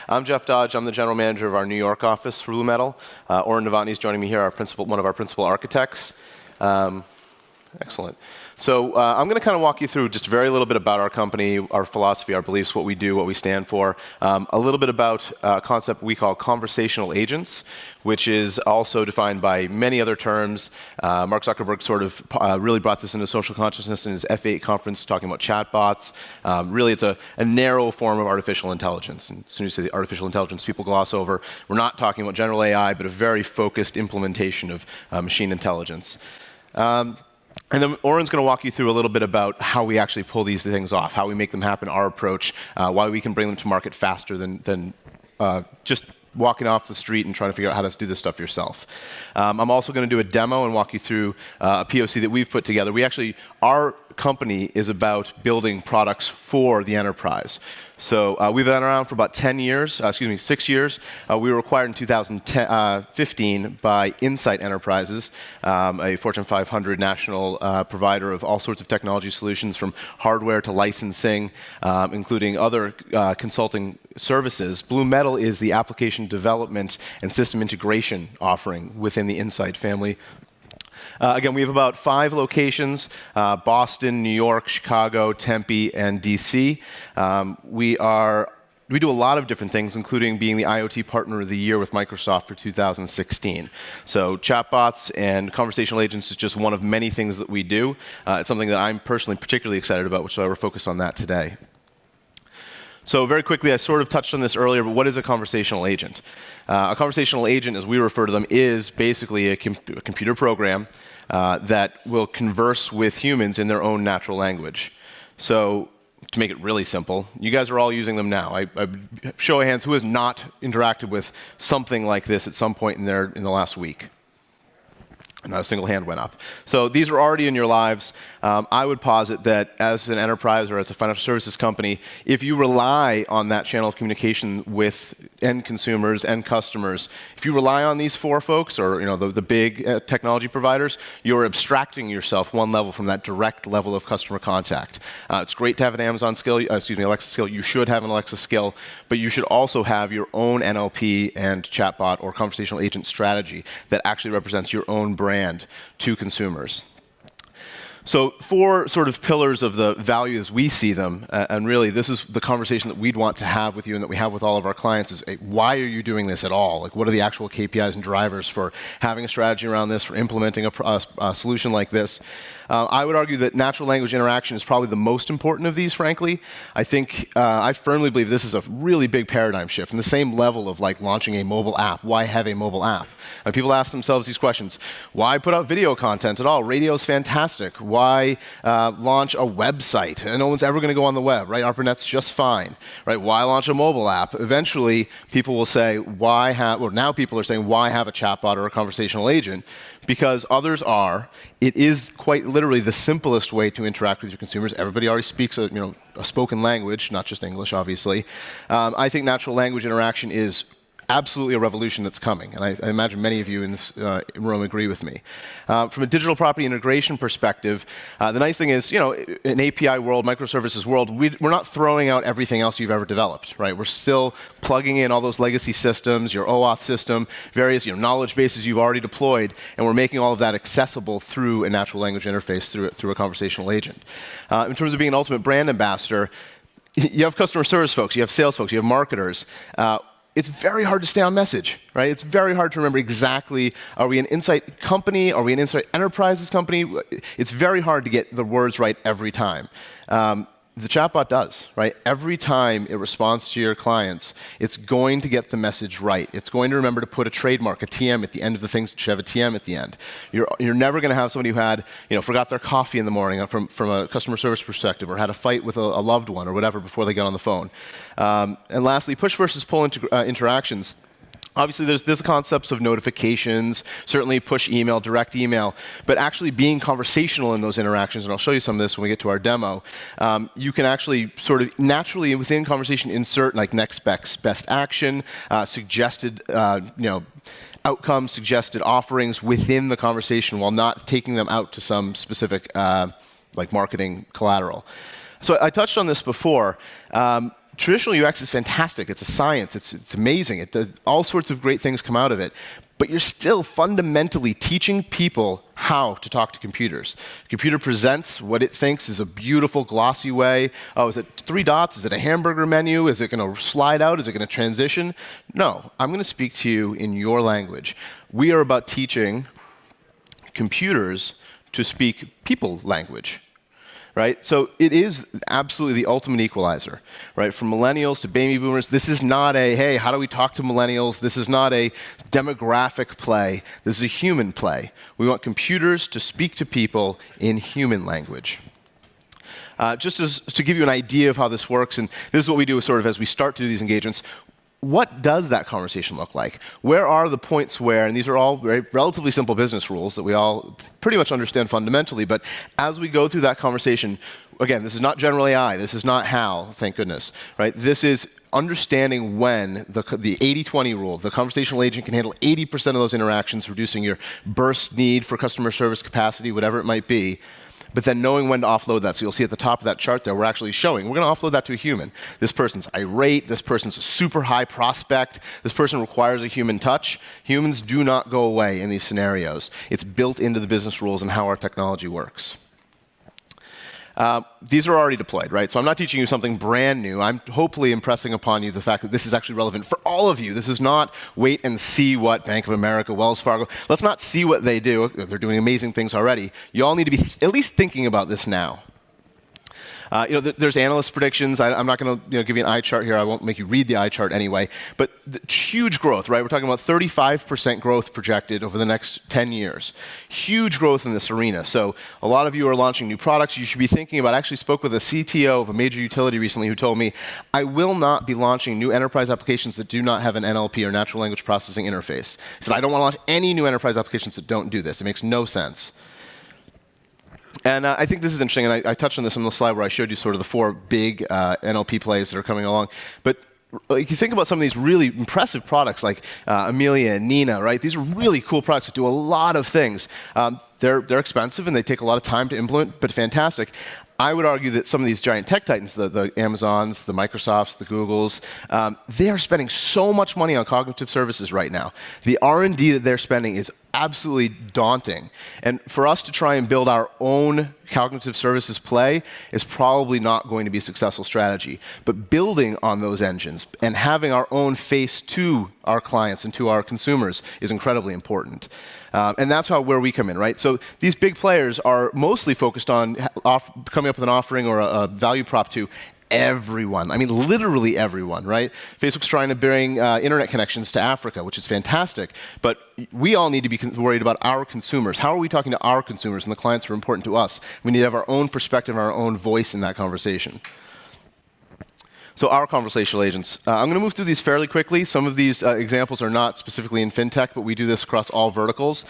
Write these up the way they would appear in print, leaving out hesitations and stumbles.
I'm Jeff Dodge. I'm the general manager of our New York office for BlueMetal. Oren Novotny is joining me here, one of our principal architects. Excellent. So I'm going to kind of walk you through just a very little bit about our company, our philosophy, our beliefs, what we do, what we stand for. A little bit about a concept we call conversational agents, which is also defined by many other terms. Mark Zuckerberg sort of really brought this into social consciousness in his F8 conference, talking about chatbots. Really, it's a narrow form of artificial intelligence. And as soon as you say artificial intelligence, people gloss over. We're not talking about general AI, but a very focused implementation of machine intelligence. And then Oren's going to walk you through a little bit about how we actually pull these things off, how we make them happen, our approach, why we can bring them to market faster than just walking off the street and trying to figure out how to do this stuff yourself. I'm also going to do a demo and walk you through a POC that we've put together. Our company is about building products for the enterprise. So we've been around for about 6 years. We were acquired in 2015 by Insight Enterprises, a Fortune 500 national provider of all sorts of technology solutions, from hardware to licensing, including other consulting services. BlueMetal is the application development and system integration offering within the Insight family. Again, we have about 5 locations: Boston, New York, Chicago, Tempe, and DC. We do a lot of different things, including being the IoT Partner of the Year with Microsoft for 2016. So chatbots and conversational agents is just one of many things that we do. It's something that I'm personally particularly excited about, which is why we're focused on that today. So very quickly, I sort of touched on this earlier, but what is a conversational agent? A conversational agent, as we refer to them, is basically a computer program that will converse with humans in their own natural language. So to make it really simple, you guys are all using them now. Show of hands, who has not interacted with something like this at some point in the last week? Not a single hand went up. So these are already in your lives. I would posit that as an enterprise or as a financial services company, if you rely on that channel of communication with end consumers, end customers, if you rely on these 4 folks, or the big technology providers, you're abstracting yourself one level from that direct level of customer contact. It's great to have an Alexa skill. You should have an Alexa skill, but you should also have your own NLP and chatbot or conversational agent strategy that actually represents your own brand to consumers. So 4 sort of pillars of the value as we see them, and really this is the conversation that we'd want to have with you and that we have with all of our clients, is why are you doing this at all? Like, what are the actual KPIs and drivers for having a strategy around this, for implementing a solution like this? I would argue that natural language interaction is probably the most important of these, frankly. I think, I firmly believe this is a really big paradigm shift, in the same level of like launching a mobile app. Why have a mobile app? And people ask themselves these questions. Why put out video content at all? Radio's fantastic. Why launch a website? No one's ever going to go on the web, right? ARPANET's just fine, right? Why launch a mobile app? Eventually, people will say, now people are saying, why have a chatbot or a conversational agent? Because others are. It is quite literally the simplest way to interact with your consumers. Everybody already speaks a spoken language, not just English, obviously. I think natural language interaction is absolutely a revolution that's coming, and I imagine many of you in this room agree with me. From a digital property integration perspective, the nice thing is, in API world, microservices world, we're not throwing out everything else you've ever developed, right? We're still plugging in all those legacy systems, your OAuth system, various knowledge bases you've already deployed, and we're making all of that accessible through a natural language interface, through a conversational agent. In terms of being an ultimate brand ambassador, you have customer service folks, you have sales folks, you have marketers. It's very hard to stay on message, right? It's very hard to remember exactly, are we an Insight company? Are we an Insight Enterprises company? It's very hard to get the words right every time. The chatbot does, right? Every time it responds to your clients, it's going to get the message right. It's going to remember to put a trademark, a TM at the end of the things that should have a TM at the end. You're never going to have somebody who had, forgot their coffee in the morning from a customer service perspective, or had a fight with a loved one or whatever before they got on the phone. And lastly, push versus pull interactions. Obviously, there's the concepts of notifications, certainly push email, direct email, but actually being conversational in those interactions, and I'll show you some of this when we get to our demo, you can actually sort of naturally within conversation insert like next best action, suggested, outcomes, suggested offerings within the conversation while not taking them out to some specific like marketing collateral. So I touched on this before. Traditional UX is fantastic. It's a science. It's amazing. It does, all sorts of great things come out of it. But you're still fundamentally teaching people how to talk to computers. A computer presents what it thinks is a beautiful, glossy way. Oh, is it 3 dots? Is it a hamburger menu? Is it going to slide out? Is it going to transition? No, I'm going to speak to you in your language. We are about teaching computers to speak people language. Right? So it is absolutely the ultimate equalizer, right? From millennials to baby boomers, this is not a, hey, how do we talk to millennials? This is not a demographic play. This is a human play. We want computers to speak to people in human language. Just to give you an idea of how this works, and this is what we do sort of as we start to do these engagements, what does that conversation look like? Where are the points where, and these are all very relatively simple business rules that we all pretty much understand fundamentally, but as we go through that conversation, again, this is not general AI, this is not HAL, thank goodness, right? This is understanding when the 80-20 rule, the conversational agent can handle 80% of those interactions, reducing your burst need for customer service capacity, whatever it might be, but then knowing when to offload that. So you'll see at the top of that chart there, we're actually showing, we're going to offload that to a human. This person's irate, this person's a super high prospect, this person requires a human touch. Humans do not go away in these scenarios. It's built into the business rules and how our technology works. These are already deployed, right? So I'm not teaching you something brand new. I'm hopefully impressing upon you the fact that this is actually relevant for all of you. This is not wait and see what Bank of America, Wells Fargo, let's not see what they do. They're doing amazing things already. You all need to be at least thinking about this now. There's analyst predictions. I'm not going to give you an eye chart here. I won't make you read the eye chart anyway. But huge growth, right? We're talking about 35% growth projected over the next 10 years. Huge growth in this arena. So a lot of you are launching new products. You should be thinking about, I actually spoke with a CTO of a major utility recently who told me, I will not be launching new enterprise applications that do not have an NLP or natural language processing interface. He said, I don't want to launch any new enterprise applications that don't do this. It makes no sense. And I think this is interesting, and I touched on this on the slide where I showed you sort of the 4 big NLP plays that are coming along. But if you think about some of these really impressive products like Amelia and Nina, right? These are really cool products that do a lot of things. They're expensive and they take a lot of time to implement, but fantastic. I would argue that some of these giant tech titans, the Amazons, the Microsofts, the Googles, they are spending so much money on cognitive services right now. The R&D that they're spending is absolutely daunting. And for us to try and build our own cognitive services play is probably not going to be a successful strategy. But building on those engines and having our own face to our clients and to our consumers is incredibly important. And that's where we come in, right? So these big players are mostly focused on coming up with an offering or a value prop to everyone. I mean, literally everyone, right? Facebook's trying to bring internet connections to Africa, which is fantastic. But we all need to be worried about our consumers. How are we talking to our consumers and the clients who are important to us? We need to have our own perspective, our own voice in that conversation. So our conversational agents. I'm going to move through these fairly quickly. Some of these examples are not specifically in fintech, but we do this across all verticals.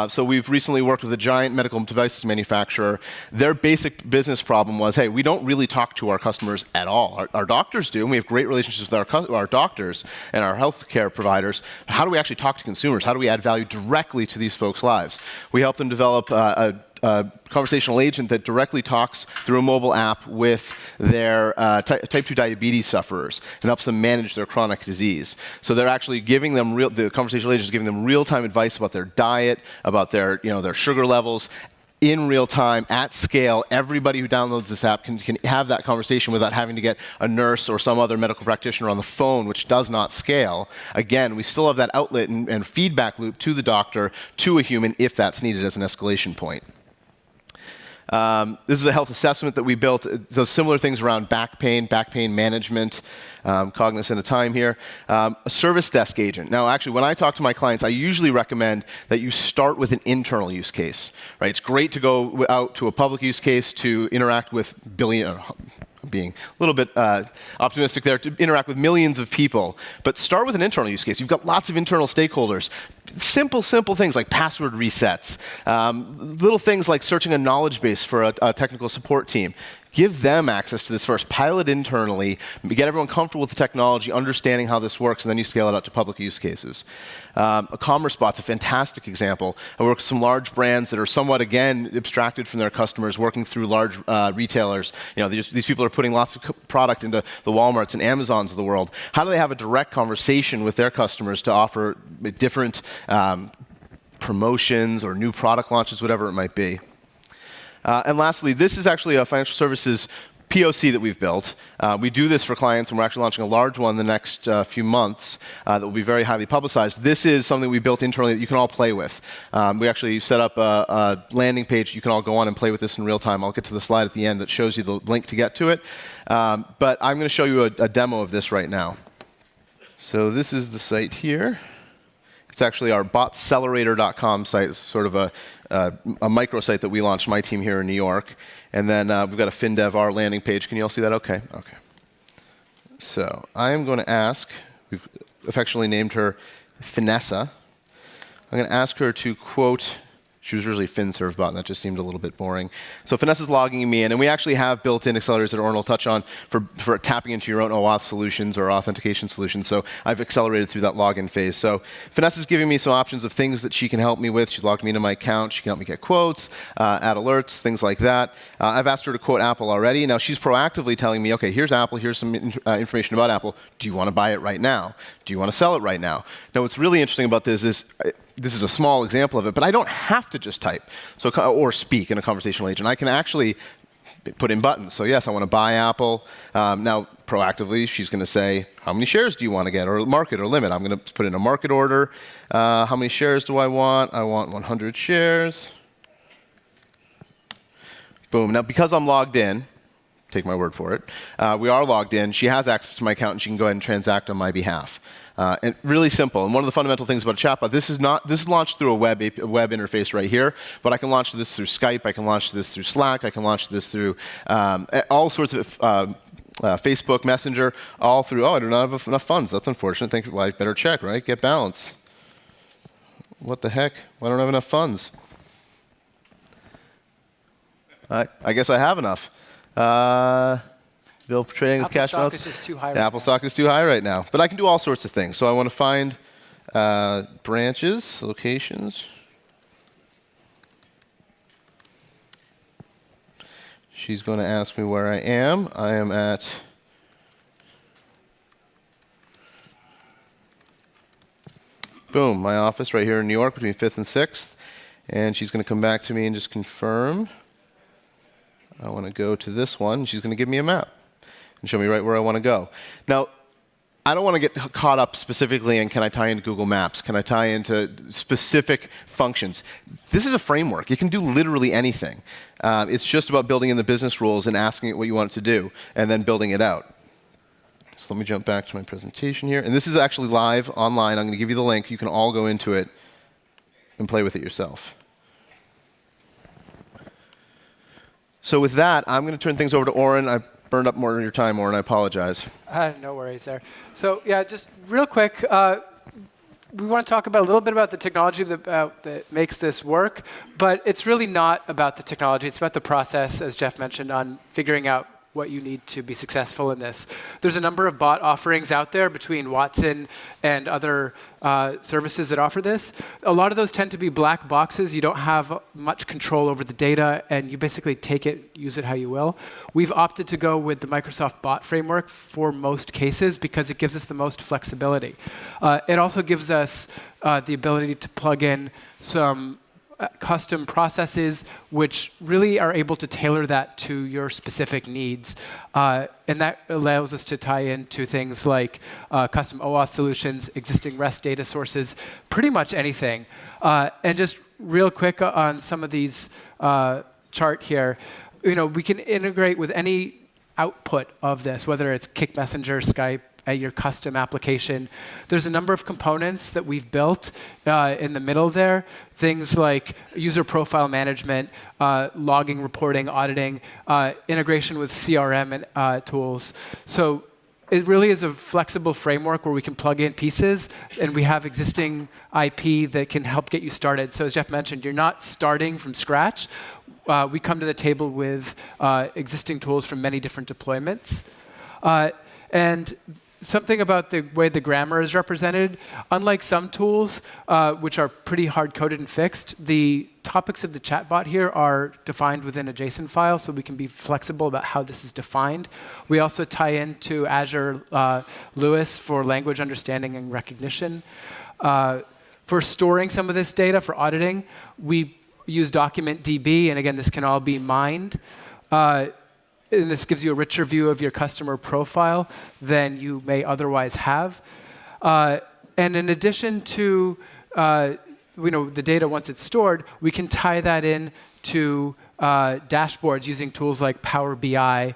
So we've recently worked with a giant medical devices manufacturer. Their basic business problem was, hey, we don't really talk to our customers at all. Our doctors do, and we have great relationships with our doctors and our healthcare providers. But how do we actually talk to consumers? How do we add value directly to these folks' lives? We help them develop a conversational agent that directly talks through a mobile app with their type 2 diabetes sufferers and helps them manage their chronic disease. So they're actually giving them the conversational agent is giving them real-time advice about their diet, about their sugar levels, in real time, at scale. Everybody who downloads this app can have that conversation without having to get a nurse or some other medical practitioner on the phone, which does not scale. Again, we still have that outlet and feedback loop to the doctor, to a human, if that's needed as an escalation point. This is a health assessment that we built. Those similar things around back pain management, cognizant of time here. A service desk agent. Now, actually, when I talk to my clients, I usually recommend that you start with an internal use case. Right? It's great to go out to a public use case to interact with being a little bit optimistic there, to interact with millions of people. But start with an internal use case. You've got lots of internal stakeholders. Simple things like password resets. Little things like searching a knowledge base for a technical support team. give them access to this first, pilot internally, get everyone comfortable with the technology, understanding how this works, and then you scale it out to public use cases. A commerce bot's a fantastic example. I work with some large brands that are somewhat, again, abstracted from their customers, working through large retailers. These people are putting lots of product into the Walmarts and Amazons of the world. How do they have a direct conversation with their customers to offer different promotions or new product launches, whatever it might be? And lastly, this is actually a financial services POC that we've built. We do this for clients, and we're actually launching a large one in the next few months that will be very highly publicized. This is something we built internally that you can all play with. We actually set up a landing page. You can all go on and play with this in real time. I'll get to the slide at the end that shows you the link to get to it. But I'm going to show you a demo of this right now. So this is the site here. It's actually our botcelerator.com site. It's sort of a microsite that we launched, my team here in New York. And then we've got a FinDEVr landing page. Can you all see that? OK. So I am going to ask, we've affectionately named her Finessa. I'm going to ask her to quote. She was originally FinServe bot, and that just seemed a little bit boring. So Finessa's logging me in, and we actually have built-in accelerators that Oren will touch on for tapping into your own OAuth solutions or authentication solutions. So I've accelerated through that login phase. So Finessa's giving me some options of things that she can help me with. She's logged me into my account. She can help me get quotes, add alerts, things like that. I've asked her to quote Apple already. Now she's proactively telling me, OK, here's Apple. Here's some information about Apple. Do you want to buy it right now? Do you want to sell it right now? Now what's really interesting about this is this is a small example of it, but I don't have to just type or speak in a conversational agent. I can actually put in buttons. So yes, I want to buy Apple. Now, proactively, she's going to say, how many shares do you want to get, or market or limit? I'm going to put in a market order. How many shares do I want? I want 100 shares. Boom. Now, because I'm logged in, take my word for it, we are logged in. She has access to my account, and she can go ahead and transact on my behalf. And really simple. And one of the fundamental things about a chatbot, this is launched through a web interface right here, but I can launch this through Skype, I can launch this through Slack, I can launch this through all sorts of Facebook Messenger, all through, I don't have enough funds. That's unfortunate. Well, I better check, right? Get balance. What the heck? Well, I don't have enough funds. I guess I have enough. Bill for trading with cash balance. Apple stock is just too high. Apple stock is too high right now. But I can do all sorts of things. So I want to find branches, locations. She's going to ask me where I am. I am at boom, my office right here in New York between 5th and 6th. And she's going to come back to me and just confirm. I want to go to this one. She's going to give me a map and show me right where I want to go. Now, I don't want to get caught up specifically in can I tie into Google Maps? Can I tie into specific functions? This is a framework. It can do literally anything. It's just about building in the business rules and asking it what you want it to do, and then building it out. So let me jump back to my presentation here. And this is actually live online. I'm going to give you the link. You can all go into it and play with it yourself. So with that, I'm going to turn things over to Oren. I burned up more of your time, Oren. I apologize. No worries there. So yeah, just real quick, we want to talk about a little bit about the technology that makes this work, but it's really not about the technology. It's about the process, as Jeff mentioned, on figuring out what you need to be successful in this. There's a number of bot offerings out there between Watson and other services that offer this. A lot of those tend to be black boxes. You don't have much control over the data, and you basically take it, use it how you will. We've opted to go with the Microsoft bot framework for most cases because it gives us the most flexibility. It also gives us the ability to plug in some custom processes which really are able to tailor that to your specific needs. And that allows us to tie into things like custom OAuth solutions, existing REST data sources, pretty much anything. And just real quick on some of these chart here, we can integrate with any output of this, whether it's Kick Messenger, Skype, your custom application. There's a number of components that we've built in the middle there. Things like user profile management, logging, reporting, auditing, integration with CRM and tools. So it really is a flexible framework where we can plug in pieces, and we have existing IP that can help get you started. So as Jeff mentioned, you're not starting from scratch. we come to the table with existing tools from many different deployments. And something about the way the grammar is represented, unlike some tools, which are pretty hard-coded and fixed, the topics of the chatbot here are defined within a JSON file, so we can be flexible about how this is defined. We also tie into Azure Lewis for language understanding and recognition. For storing some of this data for auditing, we use DocumentDB, and again, this can all be mined. And this gives you a richer view of your customer profile than you may otherwise have. And in addition to the data once it's stored, we can tie that in to dashboards using tools like Power BI,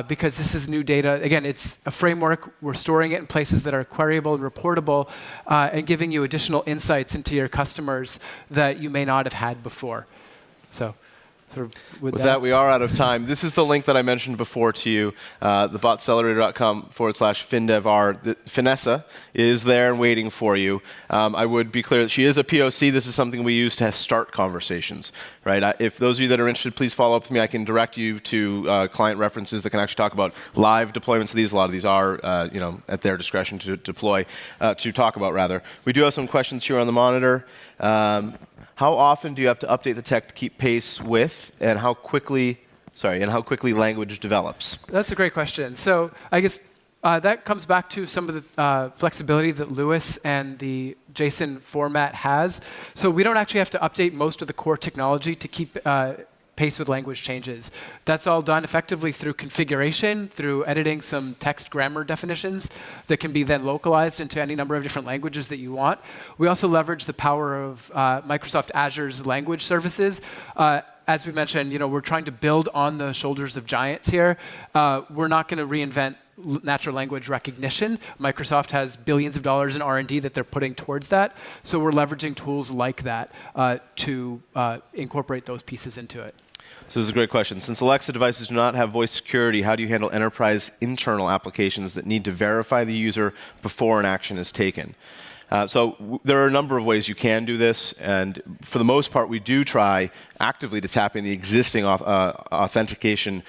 because this is new data. Again, it's a framework. We're storing it in places that are queryable and reportable, and giving you additional insights into your customers that you may not have had before. So. Sort of with that, we are out of time. This is the link that I mentioned before to you, thebotaccelerator.com/FinDEVr. Vanessa is there and waiting for you. I would be clear that she is a POC. This is something we use to start conversations. Right? If those of you that are interested, please follow up with me. I can direct you to client references that can actually talk about live deployments of these. A lot of these are at their discretion to deploy, to talk about, rather. We do have some questions here on the monitor. How often do you have to update the tech to keep pace with, and how quickly language develops? That's a great question. So I guess that comes back to some of the flexibility that Lewis and the JSON format has. So we don't actually have to update most of the core technology to keep pace with language changes. That's all done effectively through configuration, through editing some text grammar definitions that can be then localized into any number of different languages that you want. We also leverage the power of Microsoft Azure's language services. As we mentioned, we're trying to build on the shoulders of giants here. We're not going to reinvent natural language recognition. Microsoft has billions of dollars in R&D that they're putting towards that. So we're leveraging tools like that to incorporate those pieces into it. So this is a great question. Since Alexa devices do not have voice security, how do you handle enterprise internal applications that need to verify the user before an action is taken? So there are a number of ways you can do this, and for the most part, we do try actively to tap in the existing authentication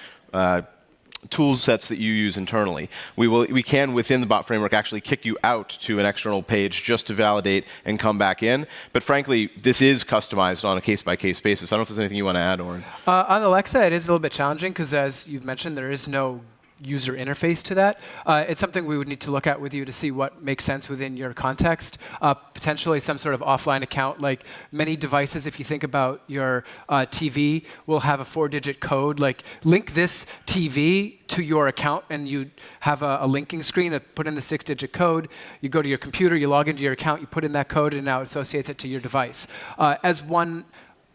tool sets that you use internally. We can, within the bot framework, actually kick you out to an external page just to validate and come back in. But frankly, this is customized on a case-by-case basis. I don't know if there's anything you want to add, Oren. On Alexa, it is a little bit challenging because, as you've mentioned, there is no user interface to that. It's something we would need to look at with you to see what makes sense within your context. Potentially some sort of offline account, like many devices, if you think about your TV, will have a 4-digit code. Like link this TV to your account, and you have a linking screen that put in the 6-digit code. You go to your computer, you log into your account, you put in that code, and now it associates it to your device. As one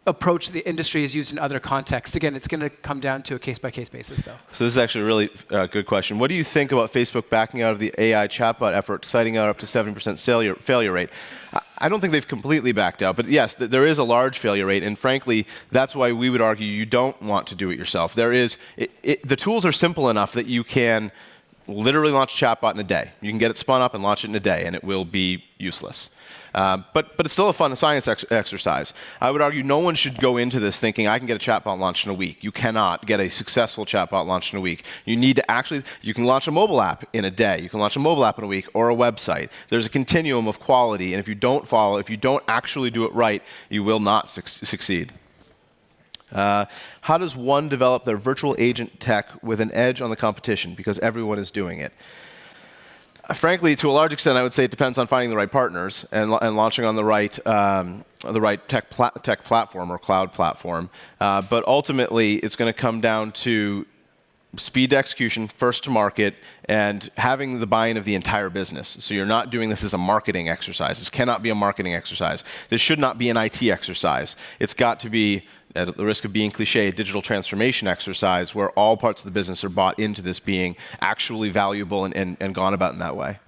approach the industry is used in other contexts. Again, it's going to come down to a case-by-case basis, though. So this is actually a really good question. What do you think about Facebook backing out of the AI chatbot effort, citing out up to 7% failure rate? I don't think they've completely backed out, but yes, there is a large failure rate, and frankly, that's why we would argue you don't want to do it yourself. The tools are simple enough that you can literally launch a chatbot in a day. You can get it spun up and launch it in a day, and it will be useless. But it's still a fun science exercise. I would argue no one should go into this thinking I can get a chatbot launched in a week. You cannot get a successful chatbot launched in a week. You need to actually, you can launch a mobile app in a day. You can launch a mobile app in a week or a website. There's a continuum of quality, and if you don't actually do it right, you will not succeed. How does one develop their virtual agent tech with an edge on the competition because everyone is doing it? Frankly, to a large extent, I would say it depends on finding the right partners and launching on the right tech platform or cloud platform. But ultimately, it's going to come down to speed to execution, first to market, and having the buy-in of the entire business. So you're not doing this as a marketing exercise. This cannot be a marketing exercise. This should not be an IT exercise. It's got to be, at the risk of being cliche, a digital transformation exercise where all parts of the business are bought into this being actually valuable and gone about in that way.